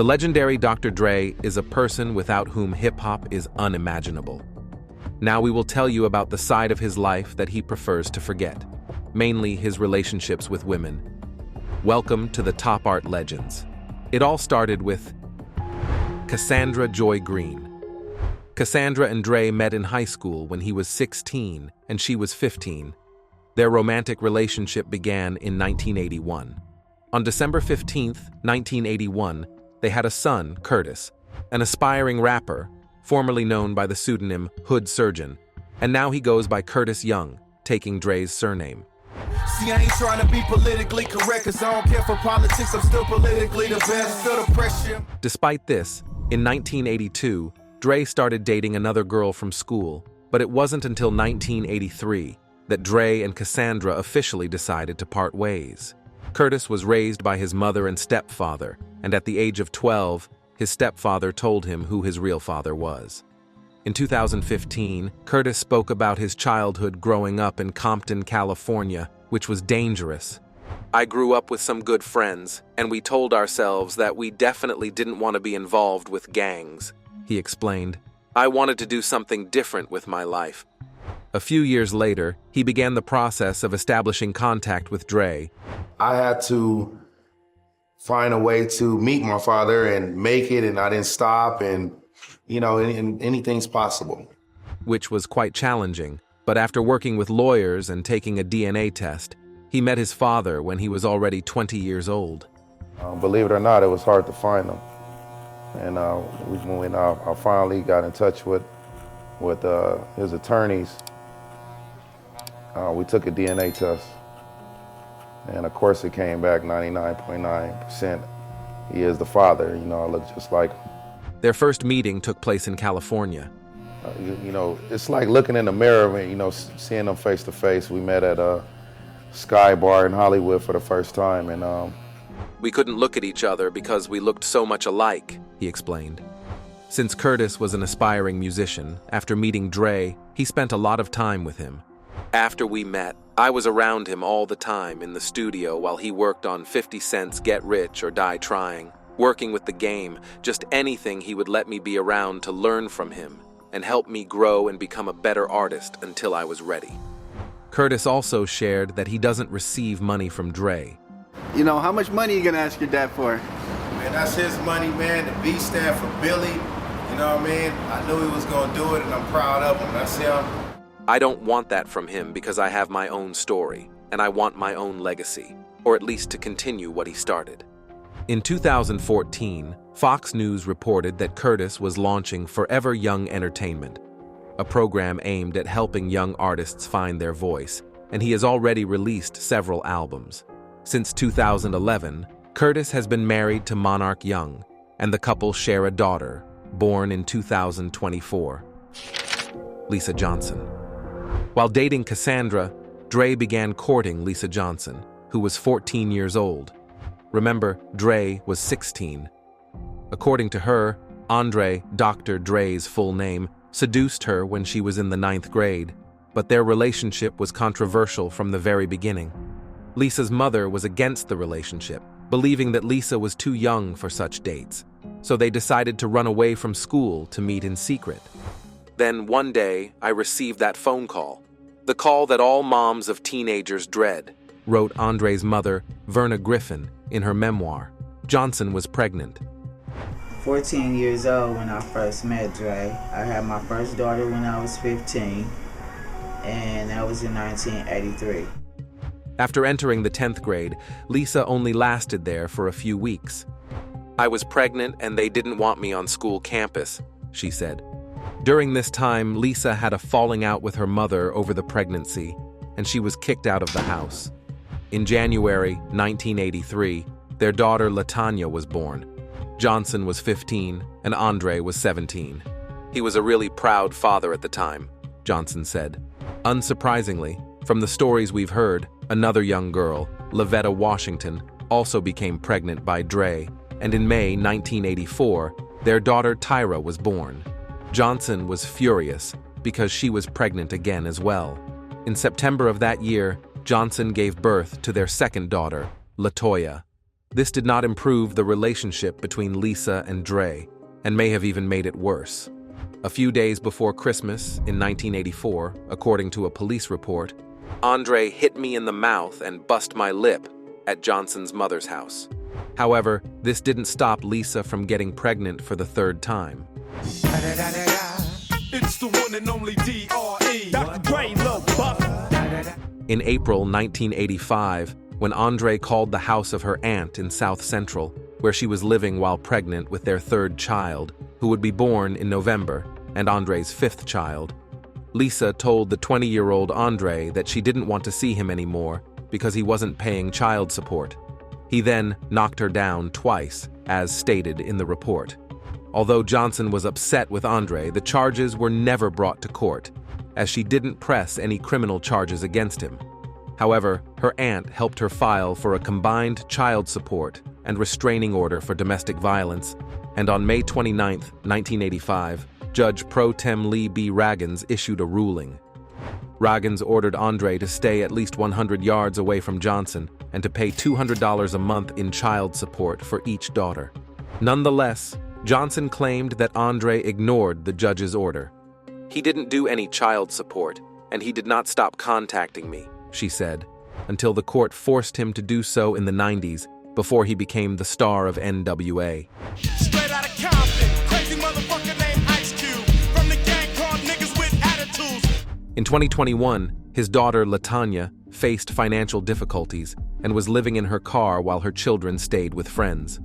The legendary Dr. Dre is a person without whom hip-hop is unimaginable. Now we will tell you about the side of his life that he prefers to forget, mainly his relationships with women. Welcome to the Top Art Legends. It all started with Cassandra Joy Greene. Cassandra and Dre met in high school when he was 16 and she was 15. Their romantic relationship began in 1981. On December 15, 1981, they had a son, Curtis, an aspiring rapper, formerly known by the pseudonym Hood Surgeon, and now he goes by Curtis Young, taking Dre's surname. See, I ain't trying to be politically correct, cause I don't care for politics, I'm still politically the best, feel the pressure. Despite this, in 1982, Dre started dating another girl from school, but it wasn't until 1983 that Dre and Cassandra officially decided to part ways. Curtis was raised by his mother and stepfather, and at the age of 12, his stepfather told him who his real father was. In 2015, Curtis spoke about his childhood growing up in Compton, California, which was dangerous. "I grew up with some good friends, and we told ourselves that we definitely didn't want to be involved with gangs," he explained. "I wanted to do something different with my life." A few years later, he began the process of establishing contact with Dre. I had to find a way to meet my father and make it, and I didn't stop, and anything's possible. Which was quite challenging, but after working with lawyers and taking a DNA test, he met his father when he was already 20 years old. Believe it or not, it was hard to find him. And when I finally got in touch with his attorneys, we took a DNA test. And of course it came back 99.9%. He is the father, I look just like him. Their first meeting took place in California. It's like looking in the mirror and, seeing them face to face. We met at a Sky Bar in Hollywood for the first time. And "We couldn't look at each other because we looked so much alike," he explained. Since Curtis was an aspiring musician, after meeting Dre, he spent a lot of time with him. "After we met, I was around him all the time in the studio while he worked on 50 Cent's Get Rich or Die Trying, working with the game, just anything he would let me be around to learn from him and help me grow and become a better artist until I was ready." Curtis also shared that he doesn't receive money from Dre. How much money are you gonna ask your dad for? Man, that's his money, man. The B stand for Billy. You know what I mean? I knew he was gonna do it, and I'm proud of him. That's him. "I don't want that from him because I have my own story, and I want my own legacy, or at least to continue what he started." In 2014, Fox News reported that Curtis was launching Forever Young Entertainment, a program aimed at helping young artists find their voice, and he has already released several albums. Since 2011, Curtis has been married to Monarch Young, and the couple share a daughter, born in 2024, Lisa Johnson. While dating Cassandra, Dre began courting Lisa Johnson, who was 14 years old. Remember, Dre was 16. According to her, Andre, Dr. Dre's full name, seduced her when she was in the 9th grade, but their relationship was controversial from the very beginning. Lisa's mother was against the relationship, believing that Lisa was too young for such dates, so they decided to run away from school to meet in secret. "Then one day, I received that phone call. The call that all moms of teenagers dread," wrote Andre's mother, Verna Griffin, in her memoir. Johnson was pregnant. 14 years old when I first met Dre. I had my first daughter when I was 15, and that was in 1983. After entering the 10th grade, Lisa only lasted there for a few weeks. "I was pregnant and they didn't want me on school campus," she said. During this time, Lisa had a falling out with her mother over the pregnancy, and she was kicked out of the house. In January 1983, their daughter LaTanya was born. Johnson was 15 and Andre was 17. "He was a really proud father at the time," Johnson said. Unsurprisingly, from the stories we've heard, another young girl, Lavetta Washington, also became pregnant by Dre, and in May 1984, their daughter Tyra was born. Johnson was furious because she was pregnant again as well. In September of that year, Johnson gave birth to their second daughter, LaToya. This did not improve the relationship between Lisa and Dre, and may have even made it worse. A few days before Christmas in 1984, according to a police report, Andre hit me in the mouth and bust my lip at Johnson's mother's house. However, this didn't stop Lisa from getting pregnant for the third time. It's the one and only D.R.E. Dr. Dre, Lil Buck. In April 1985, when Andre called the house of her aunt in South Central, where she was living while pregnant with their third child, who would be born in November, and Andre's fifth child, Lisa told the 20-year-old Andre that she didn't want to see him anymore because he wasn't paying child support. He then knocked her down twice, as stated in the report. Although Johnson was upset with Andre, the charges were never brought to court, as she didn't press any criminal charges against him. However, her aunt helped her file for a combined child support and restraining order for domestic violence, and on May 29, 1985, Judge Pro Tem Lee B. Raggins issued a ruling. Raggins ordered Andre to stay at least 100 yards away from Johnson and to pay $200 a month in child support for each daughter. Nonetheless, Johnson claimed that Andre ignored the judge's order. "He didn't do any child support, and he did not stop contacting me," she said, until the court forced him to do so in the 90s, before he became the star of N.W.A. Straight out of Compton, crazy motherfucker named Ice Cube, from the gang called niggas with attitudes. In 2021, his daughter LaTanya faced financial difficulties and was living in her car while her children stayed with friends.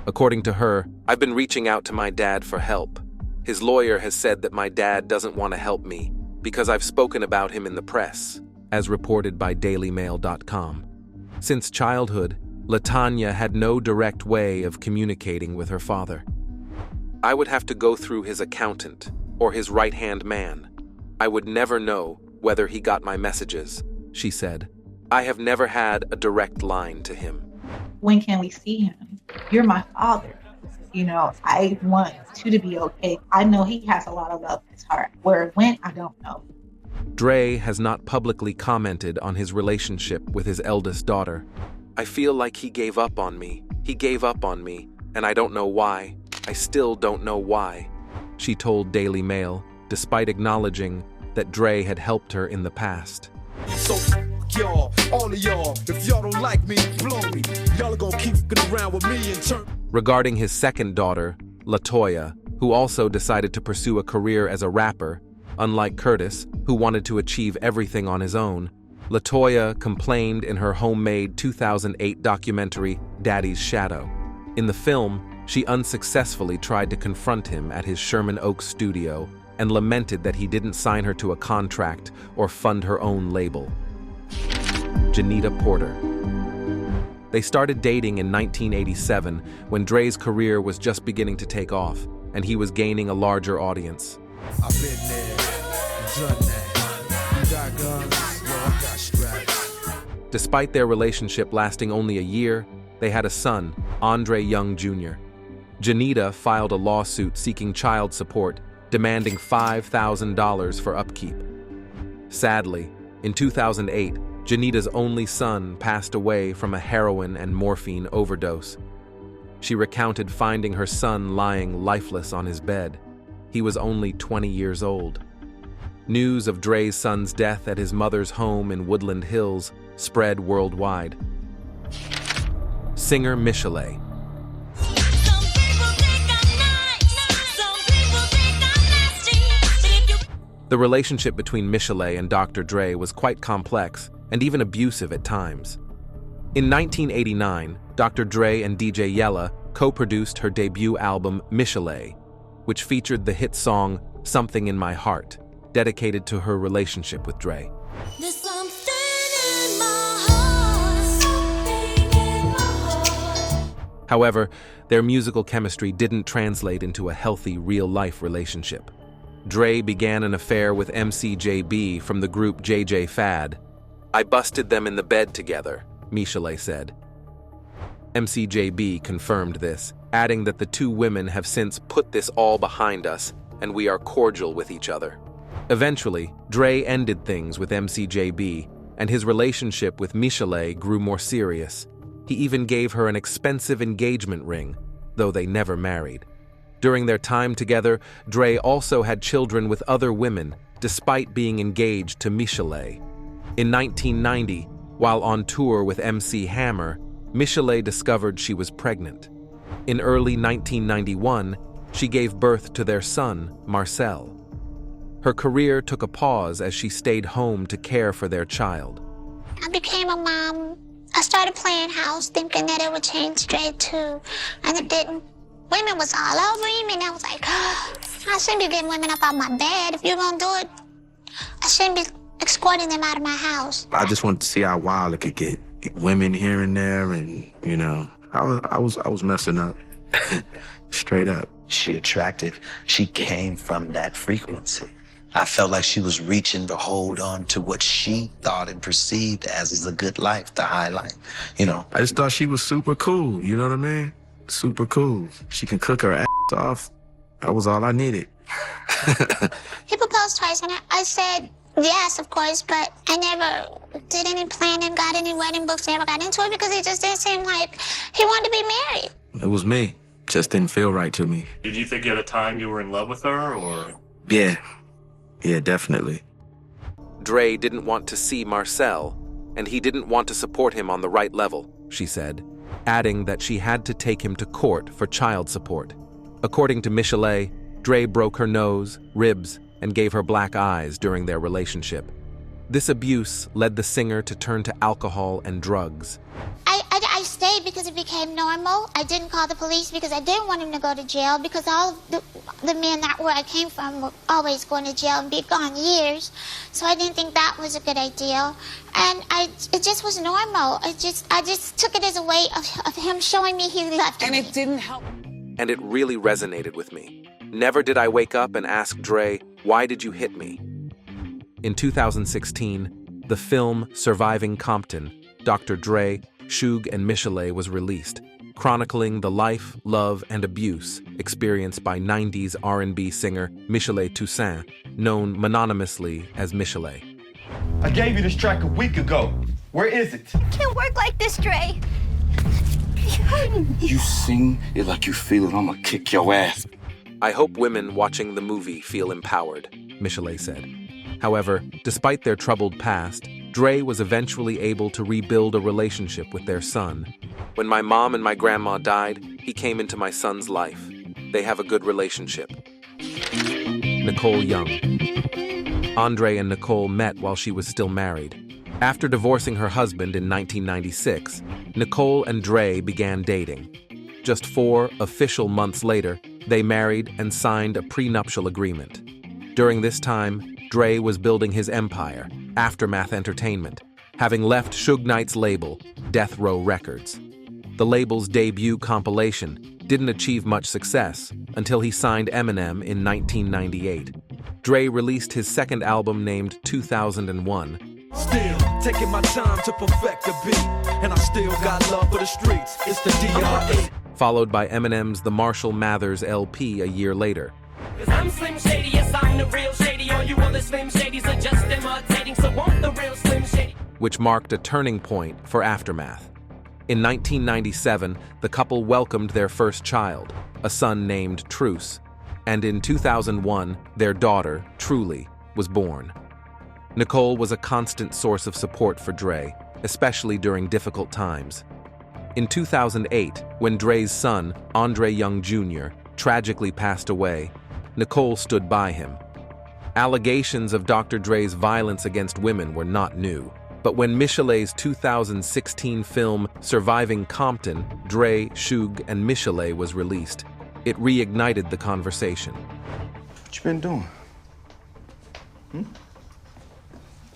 According to her, "I've been reaching out to my dad for help. His lawyer has said that my dad doesn't want to help me because I've spoken about him in the press," as reported by DailyMail.com. Since childhood, LaTanya had no direct way of communicating with her father. "I would have to go through his accountant or his right-hand man. I would never know whether he got my messages," she said. "I have never had a direct line to him." When can we see him? You're my father. I want you to be okay. I know he has a lot of love in his heart. Where it went, I don't know. Dre has not publicly commented on his relationship with his eldest daughter. "I feel like he gave up on me. He gave up on me, and I don't know why. I still don't know why," she told Daily Mail, despite acknowledging that Dre had helped her in the past. So y'all, all of y'all, if y'all don't like me, blow me. Y'all are gonna keep getting around with me in turn. Regarding his second daughter, LaToya, who also decided to pursue a career as a rapper, unlike Curtis, who wanted to achieve everything on his own, LaToya complained in her homemade 2008 documentary, Daddy's Shadow. In the film, she unsuccessfully tried to confront him at his Sherman Oaks studio and lamented that he didn't sign her to a contract or fund her own label. Jenita Porter. They started dating in 1987 when Dre's career was just beginning to take off, and he was gaining a larger audience. I've been there, done that. You got guns, well, I got straps. Despite their relationship lasting only a year, they had a son, Andre Young Jr. Jenita filed a lawsuit seeking child support, demanding $5,000 for upkeep. Sadly, in 2008, Jenita's only son passed away from a heroin and morphine overdose. She recounted finding her son lying lifeless on his bed. He was only 20 years old. News of Dre's son's death at his mother's home in Woodland Hills spread worldwide. Singer Michel'le. The relationship between Michel'le and Dr. Dre was quite complex and even abusive at times. In 1989, Dr. Dre and DJ Yella co-produced her debut album Michel'le, which featured the hit song Something in My Heart, dedicated to her relationship with Dre. There's something in my heart, something in my heart. However, their musical chemistry didn't translate into a healthy, real-life relationship. Dre began an affair with MC from the group JJ Fad. "I busted them in the bed together," Michel'le said. MC confirmed this, adding that the two women have since put this all behind us and we are cordial with each other. Eventually, Dre ended things with MC and his relationship with Michel'le grew more serious. He even gave her an expensive engagement ring, though they never married. During their time together, Dre also had children with other women, despite being engaged to Michel'le. In 1990, while on tour with MC Hammer, Michel'le discovered she was pregnant. In early 1991, she gave birth to their son, Marcel. Her career took a pause as she stayed home to care for their child. I became a mom. I started playing house thinking that it would change Dre too, and it didn't. Women was all over him, and I was like, oh, I shouldn't be getting women up out my bed. If you're gonna do it, I shouldn't be escorting them out of my house. I just wanted to see how wild it could get. Women here and there, and I was messing up, straight up. She attractive. She came from that frequency. I felt like she was reaching to hold on to what she thought and perceived as is a good life, the high life, I just thought she was super cool, you know what I mean? Super cool. She can cook her ass off. That was all I needed. He proposed twice, and I said yes, of course, but I never did any planning, got any wedding books, never got into it because it just didn't seem like he wanted to be married. It was me. Just didn't feel right to me. Did you think at the time you were in love with her, or? Yeah, definitely. Dre didn't want to see Marcel, and he didn't want to support him on the right level, she said, adding that she had to take him to court for child support. According to Michel'le, Dre broke her nose, ribs, and gave her black eyes during their relationship. This abuse led the singer to turn to alcohol and drugs. I stayed because it became normal. I didn't call the police because I didn't want him to go to jail because all of the men that where I came from were always going to jail and be gone years. So I didn't think that was a good idea. And it just was normal. I just took it as a way of him showing me he loved me. And it didn't help. And it really resonated with me. Never did I wake up and ask Dre, why did you hit me? In 2016, the film Surviving Compton, Dr. Dre, Suge, and Michel'le was released, chronicling the life, love, and abuse experienced by 90s R&B singer Michel'le Toussaint, known mononymously as Michel'le. I gave you this track a week ago. Where is it? Can't work like this, Dre. You sing it like you feel it. I'ma kick your ass. I hope women watching the movie feel empowered, Michel'le said. However, despite their troubled past, Dre was eventually able to rebuild a relationship with their son. When my mom and my grandma died, he came into my son's life. They have a good relationship. Nicole Young. Andre and Nicole met while she was still married. After divorcing her husband in 1996, Nicole and Dre began dating. Just 4 official months later, they married and signed a prenuptial agreement. During this time, Dre was building his empire, Aftermath Entertainment, having left Suge Knight's label, Death Row Records. The label's debut compilation didn't achieve much success until he signed Eminem in 1998. Dre released his second album named 2001. Still taking my time to perfect the beat, and I still got love for the streets. It's the D.R.E. Followed by Eminem's The Marshall Mathers LP a year later. 'Cause I'm Slim Shady, yes, I'm the real Shady. All you other Slim Shadys are just imitating, so want the real Slim Shady. Which marked a turning point for Aftermath. In 1997, the couple welcomed their first child, a son named Truce, and in 2001, their daughter, Truly, was born. Nicole was a constant source of support for Dre, especially during difficult times. In 2008, when Dre's son, Andre Young Jr., tragically passed away, Nicole stood by him. Allegations of Dr. Dre's violence against women were not new, but when Michel'le's 2016 film Surviving Compton, Dre, Suge, and Michel'le was released, it reignited the conversation. What you been doing?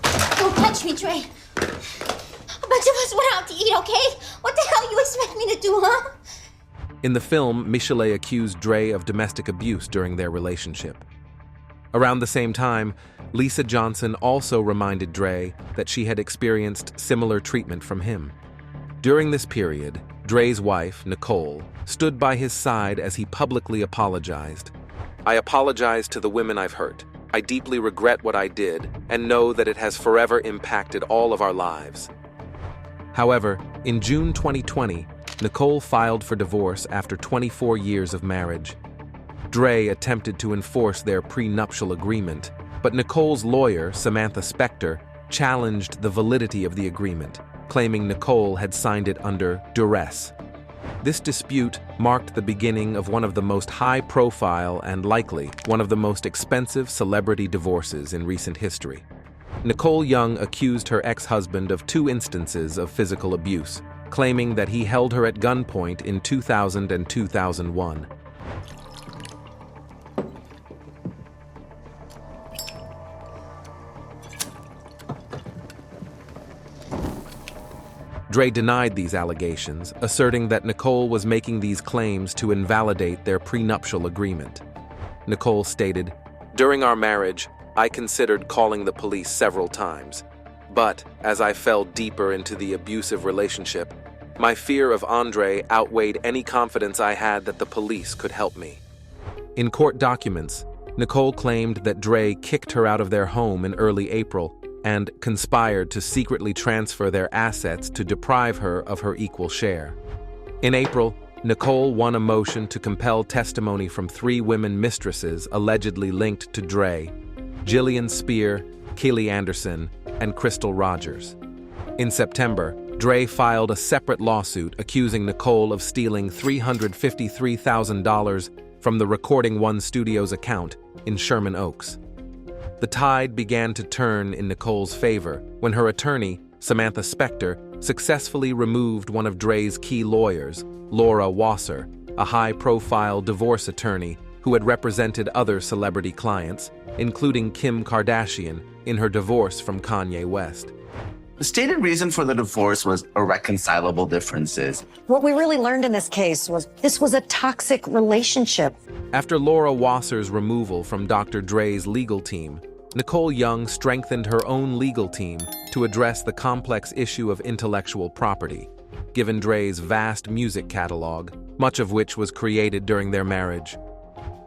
Don't touch me, Dre. A bunch of us went out to eat, okay? What the hell you expect me to do, huh? In the film, Michel'le accused Dre of domestic abuse during their relationship. Around the same time, Lisa Johnson also reminded Dre that she had experienced similar treatment from him. During this period, Dre's wife, Nicole, stood by his side as he publicly apologized. "I apologize to the women I've hurt. I deeply regret what I did and know that it has forever impacted all of our lives." However, in June 2020, Nicole filed for divorce after 24 years of marriage. D.R.E attempted to enforce their prenuptial agreement, but Nicole's lawyer, Samantha Spector, challenged the validity of the agreement, claiming Nicole had signed it under duress. This dispute marked the beginning of one of the most high-profile and likely one of the most expensive celebrity divorces in recent history. Nicole Young accused her ex-husband of 2 instances of physical abuse, claiming that he held her at gunpoint in 2000 and 2001. D.R.E denied these allegations, asserting that Nicole was making these claims to invalidate their prenuptial agreement. Nicole stated, "During our marriage, I considered calling the police several times, but as I fell deeper into the abusive relationship, my fear of Andre outweighed any confidence I had that the police could help me." In court documents, Nicole claimed that D.R.E kicked her out of their home in early April and conspired to secretly transfer their assets to deprive her of her equal share. In April, Nicole won a motion to compel testimony from 3 women mistresses allegedly linked to D.R.E: Jillian Spear, Keely Anderson, and Crystal Rogers. In September, D.R.E filed a separate lawsuit accusing Nicole of stealing $353,000 from the Recording One Studios account in Sherman Oaks. The tide began to turn in Nicole's favor when her attorney, Samantha Spector, successfully removed one of D.R.E's key lawyers, Laura Wasser, a high-profile divorce attorney who had represented other celebrity clients, including Kim Kardashian, in her divorce from Kanye West. The stated reason for the divorce was irreconcilable differences. What we really learned in this case was this was a toxic relationship. After Laura Wasser's removal from Dr. Dre's legal team, Nicole Young strengthened her own legal team to address the complex issue of intellectual property, given Dre's vast music catalog, much of which was created during their marriage.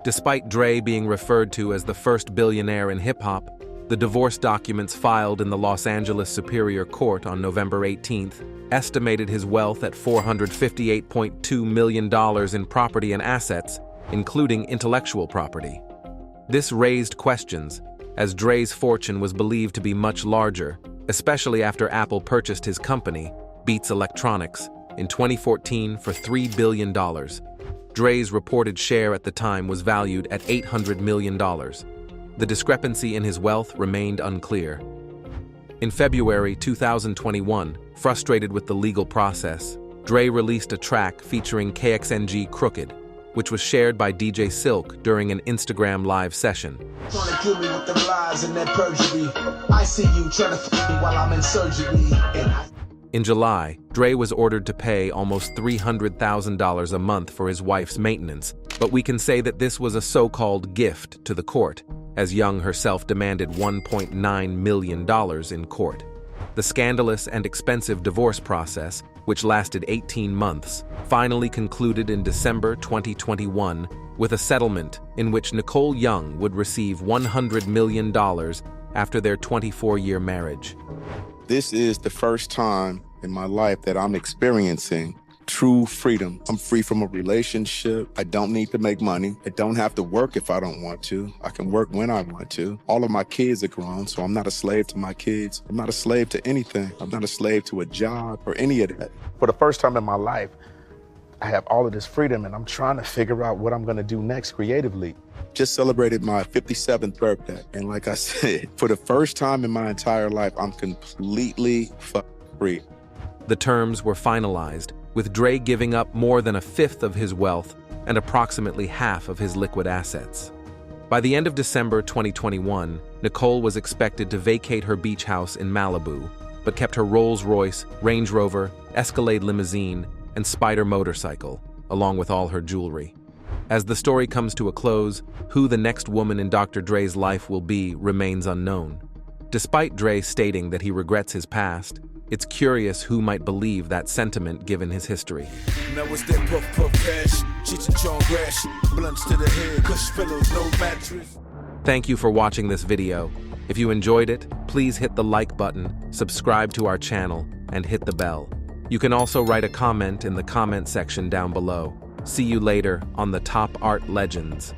Despite D.R.E being referred to as the first billionaire in hip-hop, the divorce documents filed in the Los Angeles Superior Court on November 18th estimated his wealth at $458.2 million in property and assets, including intellectual property. This raised questions, as D.R.E's fortune was believed to be much larger, especially after Apple purchased his company, Beats Electronics, in 2014 for $3 billion. D.R.E's reported share at the time was valued at $800 million. The discrepancy in his wealth remained unclear. In February 2021, frustrated with the legal process, D.R.E released a track featuring KXNG Crooked, which was shared by DJ Silk during an Instagram live session. Trying to kill me with them lies and that perjury. I see you trying to f me while I'm in surgery. In July, D.R.E was ordered to pay almost $300,000 a month for his wife's maintenance, but we can say that this was a so-called gift to the court, as Young herself demanded $1.9 million in court. The scandalous and expensive divorce process, which lasted 18 months, finally concluded in December 2021 with a settlement in which Nicole Young would receive $100 million after their 24-year marriage. This is the first time in my life that I'm experiencing true freedom. I'm free from a relationship. I don't need to make money. I don't have to work if I don't want to. I can work when I want to. All of my kids are grown, so I'm not a slave to my kids. I'm not a slave to anything. I'm not a slave to a job or any of that. For the first time in my life, I have all of this freedom and I'm trying to figure out what I'm gonna do next creatively. Just celebrated my 57th birthday. And like I said, for the first time in my entire life, I'm completely free. The terms were finalized, with D.R.E giving up more than a fifth of his wealth and approximately half of his liquid assets. By the end of December 2021, Nicole was expected to vacate her beach house in Malibu, but kept her Rolls-Royce, Range Rover, Escalade limousine, and Spider motorcycle, along with all her jewelry. As the story comes to a close, who the next woman in Dr. Dre's life will be remains unknown. Despite D.R.E stating that he regrets his past, it's curious who might believe that sentiment given his history. Now it's that puff puff cash, Cheech and Chong grass, blunts to the head, cush pillows, no mattress. Thank you for watching this video. If you enjoyed it, please hit the like button, subscribe to our channel, and hit the bell. You can also write a comment in the comment section down below. See you later on the Top Art Legends.